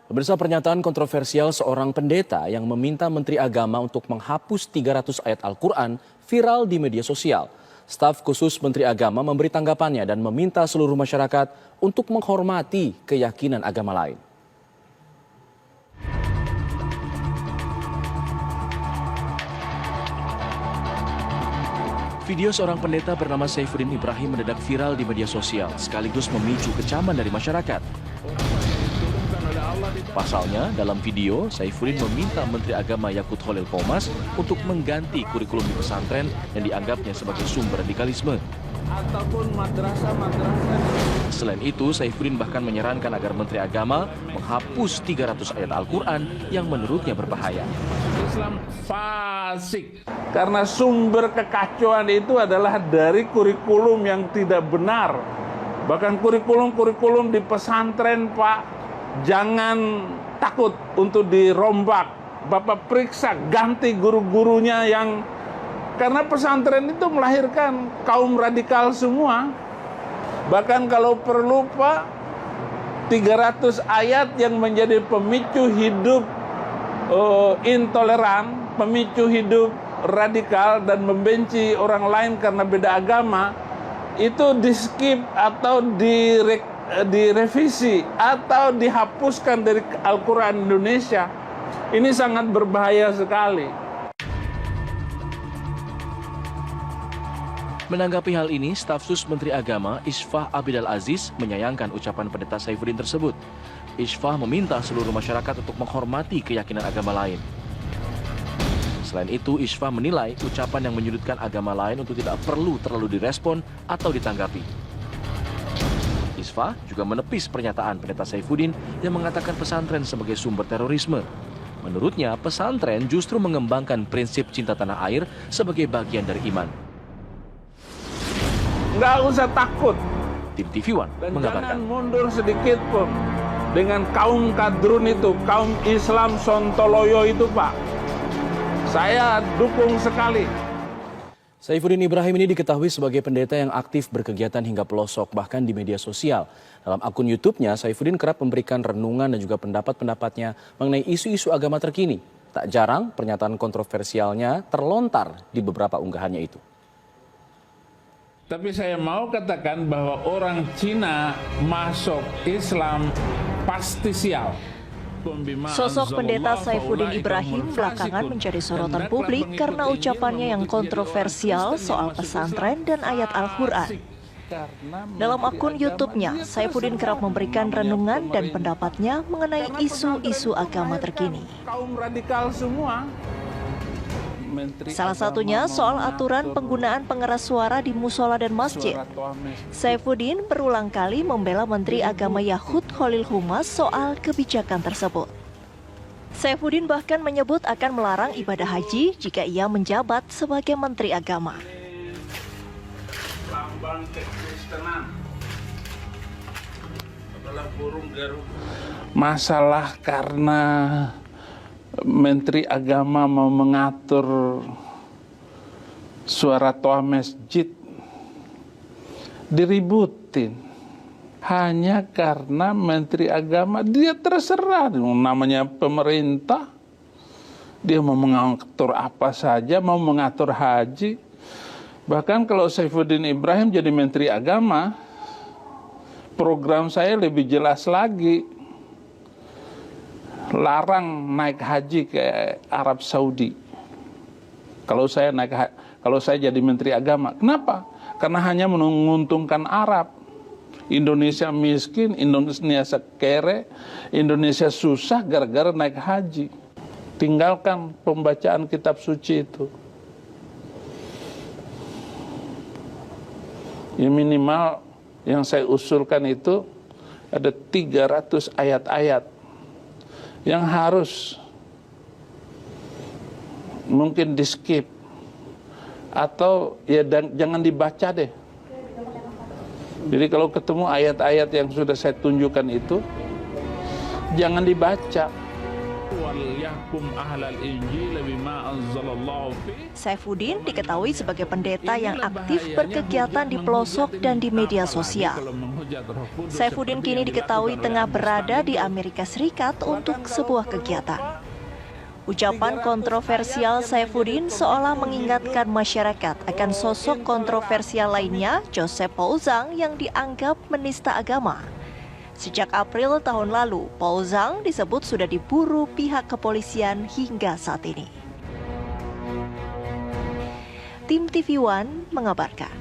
Pemirsa, pernyataan kontroversial seorang pendeta yang meminta Menteri Agama untuk menghapus 300 ayat Al-Quran viral di media sosial. Staf khusus Menteri Agama memberi tanggapannya dan meminta seluruh masyarakat untuk menghormati keyakinan agama lain. Video seorang pendeta bernama Saifuddin Ibrahim mendadak viral di media sosial, sekaligus memicu kecaman dari masyarakat. Pasalnya, dalam video, Saifuddin meminta Menteri Agama Yakut Khalil Qomas untuk mengganti kurikulum di pesantren yang dianggapnya sebagai sumber radikalisme. Ataupun madrasah-madrasah. Selain itu, Saifuddin bahkan menyarankan agar Menteri Agama menghapus 300 ayat Al-Quran yang menurutnya berbahaya. Islam fasik. Karena sumber kekacauan itu adalah dari kurikulum yang tidak benar. Bahkan kurikulum-kurikulum di pesantren, Pak, jangan takut untuk dirombak. Bapak periksa, ganti guru-gurunya yang... Karena pesantren itu melahirkan kaum radikal semua. Bahkan kalau perlu, Pak, 300 ayat yang menjadi pemicu hidup intoleran, pemicu hidup radikal dan membenci orang lain karena beda agama, itu di-skip atau direvisi atau dihapuskan dari Al-Quran Indonesia. Ini sangat berbahaya sekali. Menanggapi hal ini, staf sus Menteri Agama Isfah Abidal Aziz menyayangkan ucapan pendeta Saifuddin tersebut. Isfah meminta seluruh masyarakat untuk menghormati keyakinan agama lain. Selain itu, Isfah menilai ucapan yang menyudutkan agama lain untuk tidak perlu terlalu direspon atau ditanggapi. Isfah juga menepis pernyataan pendeta Saifuddin yang mengatakan pesantren sebagai sumber terorisme. Menurutnya, pesantren justru mengembangkan prinsip cinta tanah air sebagai bagian dari iman. Nggak usah takut. Tim TV One Dan mengabarkan. jangan mundur sedikit pun dengan kaum kadrun itu, kaum Islam Sontoloyo itu, Pak. Saya dukung sekali. Saifuddin Ibrahim ini diketahui sebagai pendeta yang aktif berkegiatan hingga pelosok, bahkan di media sosial. Dalam akun YouTube-nya, Saifuddin kerap memberikan renungan dan juga pendapat-pendapatnya mengenai isu-isu agama terkini. Tak jarang, pernyataan kontroversialnya terlontar di beberapa unggahannya itu. Tapi saya mau katakan bahwa orang Cina masuk Islam pasti sial. Sosok pendeta Saifuddin Ibrahim belakangan menjadi sorotan publik karena ucapannya yang kontroversial soal pesantren dan ayat Al-Quran. Dalam akun YouTube-nya, Saifuddin kerap memberikan renungan dan pendapatnya mengenai isu-isu agama terkini. Kaum radikal semua. Salah satunya soal aturan penggunaan pengeras suara di musola dan masjid. Saifuddin berulang kali membela Menteri Agama Yakut Khalil Qomas soal kebijakan tersebut. Saifuddin bahkan menyebut akan melarang ibadah haji jika ia menjabat sebagai Menteri Agama. Lambang kekristenan adalah burung garuda. Masalah karena Menteri Agama mau mengatur suara toa masjid diributin hanya karena Menteri Agama dia terserah, namanya pemerintah, dia mau mengatur apa saja, mau mengatur haji. Bahkan kalau Saifuddin Ibrahim jadi Menteri Agama, program saya lebih jelas lagi. Larang naik haji ke Arab Saudi. Kalau saya jadi Menteri Agama, kenapa? Karena hanya menguntungkan Arab. Indonesia miskin, Indonesia kere, Indonesia susah gara-gara naik haji. Tinggalkan pembacaan kitab suci itu. Ya minimal yang saya usulkan itu ada 300 ayat-ayat yang harus mungkin di-skip atau ya jangan dibaca deh. Jadi kalau ketemu ayat-ayat yang sudah saya tunjukkan itu jangan dibaca. وَلْيَحْكُمْ أَهْلَ الْإِنْجِيلِ بِمَا أَنزَلَ اللَّهُ فِيهِ. Saifuddin diketahui sebagai pendeta yang aktif berkegiatan di pelosok dan di media sosial. Saifuddin kini diketahui tengah berada di Amerika Serikat untuk sebuah kegiatan. Ucapan kontroversial Saifuddin seolah mengingatkan masyarakat akan sosok kontroversial lainnya, Joseph Paul Zhang, yang dianggap menista agama. Sejak April tahun lalu, Paul Zhang disebut sudah diburu pihak kepolisian hingga saat ini. Tim TV One mengabarkan.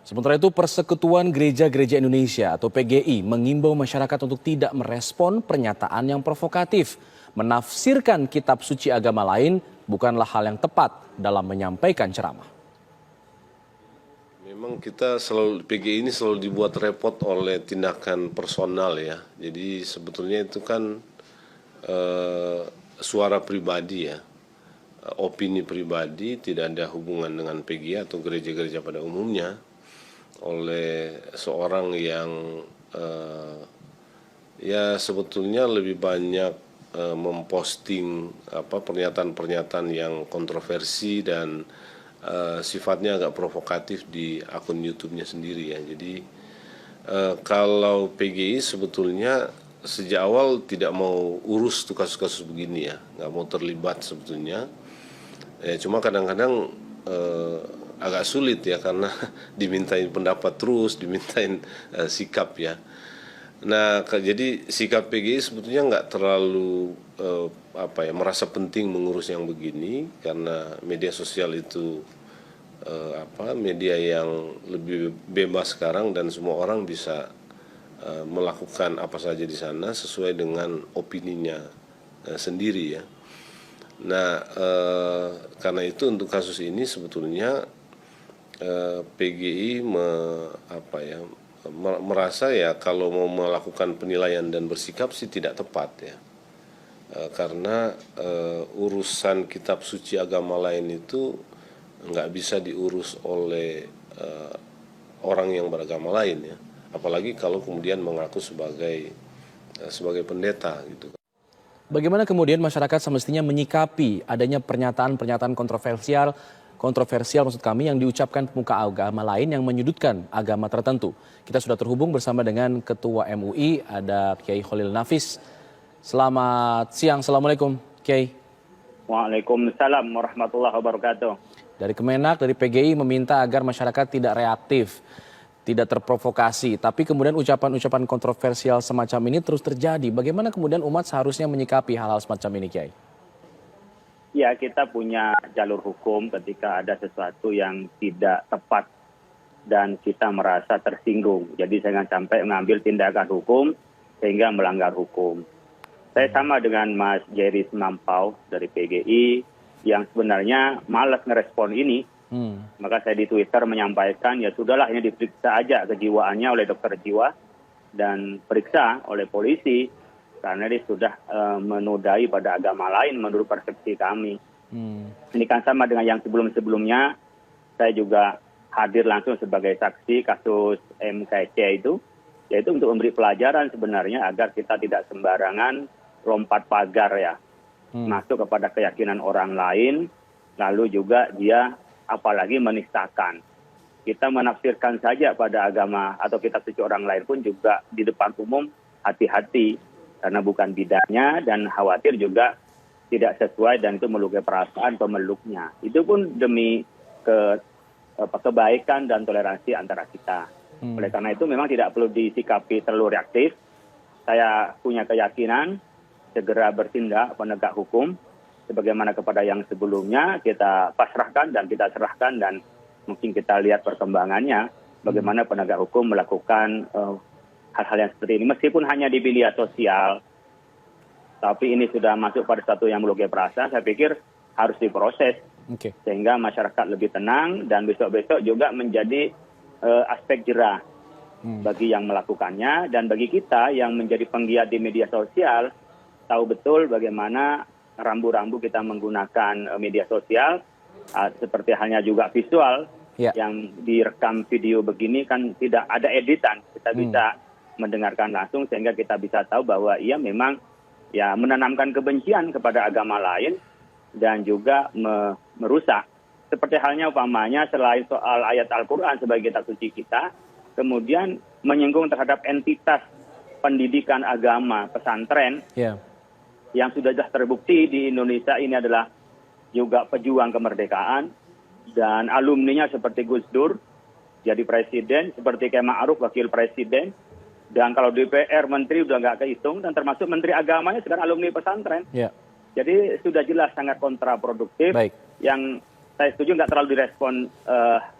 Sementara itu, Persekutuan Gereja-Gereja Indonesia atau PGI mengimbau masyarakat untuk tidak merespon pernyataan yang provokatif. Menafsirkan kitab suci agama lain bukanlah hal yang tepat dalam menyampaikan ceramah. Memang kita selalu, PGI ini selalu dibuat repot oleh tindakan personal ya. Jadi sebetulnya itu kan suara pribadi ya. Opini pribadi, tidak ada hubungan dengan PGI atau gereja-gereja pada umumnya, oleh seorang yang ya sebetulnya lebih banyak memposting pernyataan-pernyataan yang kontroversi dan sifatnya agak provokatif di akun YouTube-nya sendiri ya. Jadi kalau PGI sebetulnya sejak awal tidak mau urus tuh kasus-kasus begini ya, nggak mau terlibat sebetulnya. Ya, cuma kadang-kadang agak sulit ya karena dimintain pendapat terus, dimintain sikap ya. Nah, jadi sikap PGI sebetulnya nggak terlalu merasa penting mengurus yang begini karena media sosial itu media yang lebih bebas sekarang dan semua orang bisa melakukan apa saja di sana sesuai dengan opininya sendiri ya. Nah, karena itu untuk kasus ini sebetulnya PGI merasa ya kalau mau melakukan penilaian dan bersikap sih tidak tepat ya, karena urusan kitab suci agama lain itu nggak bisa diurus oleh orang yang beragama lain ya, apalagi kalau kemudian mengaku sebagai pendeta gitu. Bagaimana kemudian masyarakat semestinya menyikapi adanya pernyataan-pernyataan kontroversial maksud kami yang diucapkan pemuka agama lain yang menyudutkan agama tertentu. Kita sudah terhubung bersama dengan Ketua MUI, ada Kiai Khalil Nafis. Selamat siang, Assalamualaikum Kiai. Waalaikumsalam warahmatullahi wabarakatuh. Dari Kemenak, dari PGI meminta agar masyarakat tidak reaktif, tidak terprovokasi. Tapi kemudian ucapan-ucapan kontroversial semacam ini terus terjadi. Bagaimana kemudian umat seharusnya menyikapi hal-hal semacam ini, Kiai? Ya, kita punya jalur hukum ketika ada sesuatu yang tidak tepat dan kita merasa tersinggung. Jadi jangan sampai mengambil tindakan hukum sehingga melanggar hukum. Saya sama dengan Mas Jerry Semampau dari PGI yang sebenarnya malas ngerespon ini. Maka saya di Twitter menyampaikan ya sudahlah, ini diperiksa aja kejiwaannya oleh dokter jiwa dan periksa oleh polisi. Karena dia sudah menodai pada agama lain menurut persepsi kami. Ini kan sama dengan yang sebelum-sebelumnya, saya juga hadir langsung sebagai saksi kasus MKC itu, yaitu untuk memberi pelajaran sebenarnya agar kita tidak sembarangan lompat pagar ya, masuk kepada keyakinan orang lain, lalu juga dia apalagi menistakan. Kita menafsirkan saja pada agama atau kitab suci orang lain pun juga di depan umum hati-hati. Karena bukan bidangnya dan khawatir juga tidak sesuai dan itu melukai perasaan pemeluknya. Itu pun demi kebaikan dan toleransi antara kita. Oleh karena itu memang tidak perlu disikapi terlalu reaktif. Saya punya keyakinan segera bertindak penegak hukum. Sebagaimana kepada yang sebelumnya kita pasrahkan dan kita serahkan dan mungkin kita lihat perkembangannya. Bagaimana penegak hukum melakukan hal-hal yang seperti ini, meskipun hanya di media sosial, tapi ini sudah masuk pada satu yang melukai perasaan, saya pikir harus diproses, sehingga masyarakat lebih tenang dan besok-besok juga menjadi aspek jerah bagi yang melakukannya dan bagi kita yang menjadi penggiat di media sosial, tahu betul bagaimana rambu-rambu kita menggunakan media sosial, seperti halnya juga visual, Ya. yang direkam video begini kan tidak ada editan, kita bisa mendengarkan langsung sehingga kita bisa tahu bahwa ia memang ya menanamkan kebencian kepada agama lain dan juga merusak. Seperti halnya umpamanya selain soal ayat Al-Quran sebagai kitab suci kita, kemudian menyinggung terhadap entitas pendidikan agama pesantren Ya. yang sudah jelas terbukti di Indonesia ini adalah juga pejuang kemerdekaan, dan alumninya seperti Gus Dur jadi presiden, seperti Kiai Ma'ruf wakil presiden, dan kalau DPR menteri udah nggak kehitung, dan termasuk menteri agamanya sekarang alumni pesantren. Ya. Jadi sudah jelas sangat kontraproduktif. Baik. Yang saya setuju nggak terlalu direspon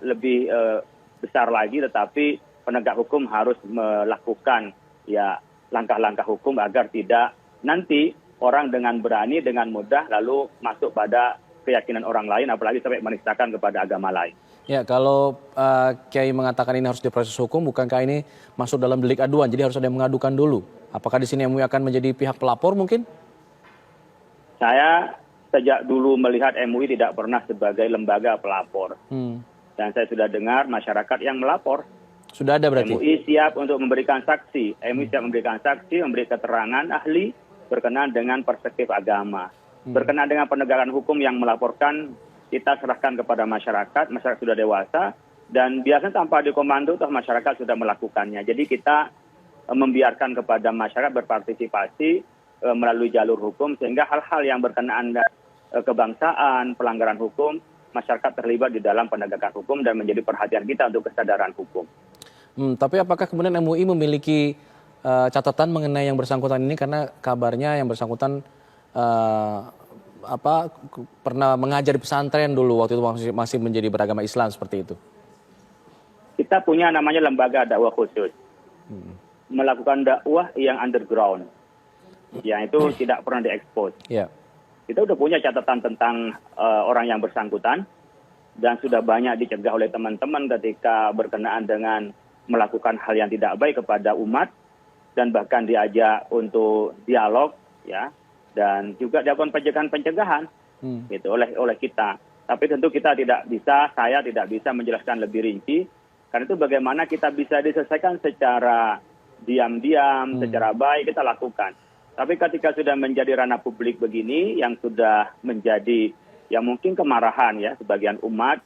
lebih besar lagi, tetapi penegak hukum harus melakukan ya langkah-langkah hukum agar tidak nanti orang dengan berani, dengan mudah lalu masuk pada keyakinan orang lain, apalagi sampai menistakan kepada agama lain. Ya, kalau Kiai mengatakan ini harus diproses hukum, bukankah ini masuk dalam delik aduan? Jadi harus ada yang mengadukan dulu. Apakah di sini MUI akan menjadi pihak pelapor mungkin? Saya sejak dulu melihat MUI tidak pernah sebagai lembaga pelapor. Dan saya sudah dengar masyarakat yang melapor. Sudah ada berarti? MUI siap untuk memberikan saksi. MUI siap memberikan saksi, memberi keterangan ahli berkenaan dengan perspektif agama. Berkenaan dengan penegakan hukum yang melaporkan, kita serahkan kepada masyarakat sudah dewasa, dan biasanya tanpa dikomando toh masyarakat sudah melakukannya. Jadi kita membiarkan kepada masyarakat berpartisipasi melalui jalur hukum, sehingga hal-hal yang berkenaan kebangsaan, pelanggaran hukum, masyarakat terlibat di dalam penegakan hukum dan menjadi perhatian kita untuk kesadaran hukum. Tapi apakah kemudian MUI memiliki catatan mengenai yang bersangkutan ini, karena kabarnya yang bersangkutan pernah mengajar di pesantren dulu waktu itu masih menjadi beragama Islam seperti itu? Kita punya namanya lembaga dakwah khusus, melakukan dakwah yang underground, yang itu tidak pernah diekspos. Ya. Kita sudah punya catatan tentang orang yang bersangkutan, dan sudah banyak dicegah oleh teman-teman ketika berkenaan dengan melakukan hal yang tidak baik kepada umat, dan bahkan diajak untuk dialog, ya, dan juga dilakukan pencegahan gitu oleh kita. Tapi tentu kita tidak bisa, saya tidak bisa menjelaskan lebih rinci, karena itu bagaimana kita bisa diselesaikan secara diam-diam, secara baik kita lakukan. Tapi ketika sudah menjadi ranah publik begini, yang sudah menjadi ya mungkin kemarahan ya sebagian umat,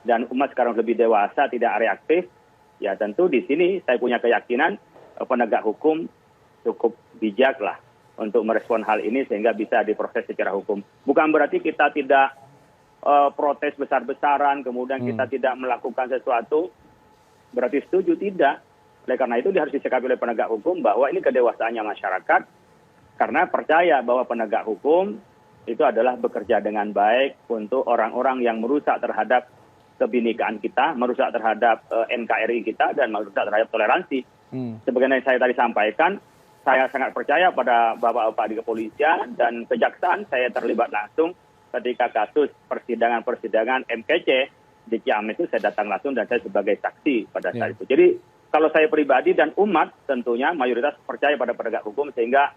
dan umat sekarang lebih dewasa, tidak reaktif, ya tentu di sini saya punya keyakinan penegak hukum cukup bijak lah untuk merespon hal ini sehingga bisa diproses secara hukum. Bukan berarti kita tidak protes besar-besaran, kemudian kita tidak melakukan sesuatu, berarti setuju, tidak. Oleh karena itu harus disikapi oleh penegak hukum bahwa ini kedewasaannya masyarakat, karena percaya bahwa penegak hukum itu adalah bekerja dengan baik untuk orang-orang yang merusak terhadap kebinekaan kita, merusak terhadap NKRI kita, dan merusak terhadap toleransi. Sebagaimana saya tadi sampaikan, saya sangat percaya pada bapak-bapak di kepolisian dan kejaksaan. Saya terlibat langsung ketika kasus persidangan MKC di Ciamis itu, saya datang langsung dan saya sebagai saksi pada saat itu. Jadi kalau saya pribadi dan umat tentunya mayoritas percaya pada penegak hukum, sehingga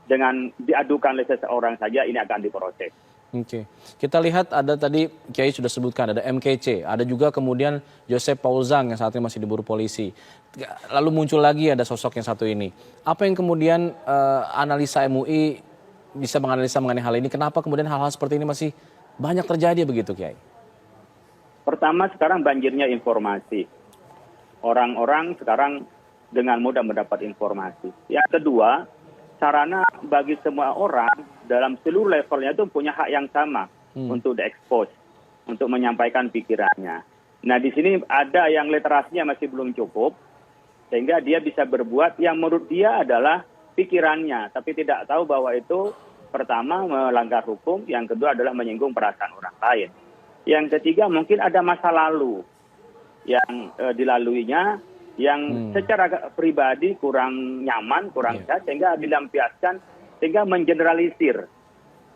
dengan diadukan oleh seseorang saja ini akan diproses. Oke. Kita lihat ada tadi Kiai sudah sebutkan ada MKC, ada juga kemudian Joseph Paul Zhang yang saat ini masih diburu polisi. Lalu muncul lagi ada sosok yang satu ini. Apa yang kemudian analisa MUI bisa menganalisa mengenai hal ini? Kenapa kemudian hal-hal seperti ini masih banyak terjadi begitu, Kiai? Pertama, sekarang banjirnya informasi. Orang-orang sekarang dengan mudah mendapat informasi. Yang kedua, sarana bagi semua orang dalam seluruh levelnya itu punya hak yang sama untuk diekspos, untuk menyampaikan pikirannya. Nah, di sini ada yang literasinya masih belum cukup, sehingga dia bisa berbuat yang menurut dia adalah pikirannya, tapi tidak tahu bahwa itu pertama melanggar hukum, yang kedua adalah menyinggung perasaan orang lain. Yang ketiga mungkin ada masa lalu yang dilaluinya, yang secara pribadi kurang nyaman, kurang sehat, sehingga dilampiaskan, sehingga mengeneralisir.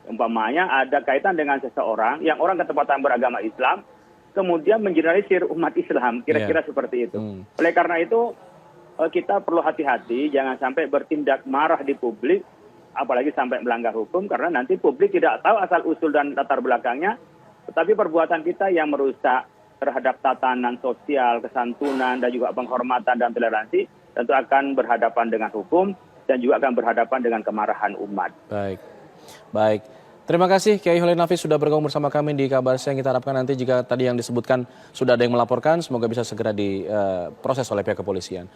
Umpamanya ada kaitan dengan seseorang yang orang ketepatan beragama Islam, kemudian mengeneralisir umat Islam, kira-kira seperti itu. Oleh karena itu, kita perlu hati-hati, jangan sampai bertindak marah di publik, apalagi sampai melanggar hukum, karena nanti publik tidak tahu asal-usul dan latar belakangnya, tetapi perbuatan kita yang merusak terhadap tatanan sosial, kesantunan, dan juga penghormatan dan toleransi, tentu akan berhadapan dengan hukum dan juga akan berhadapan dengan kemarahan umat. Baik. Terima kasih Kiai Holil Nafis sudah bergabung bersama kami di Kabar Siang. Kita harapkan nanti jika tadi yang disebutkan sudah ada yang melaporkan, semoga bisa segera diproses oleh pihak kepolisian.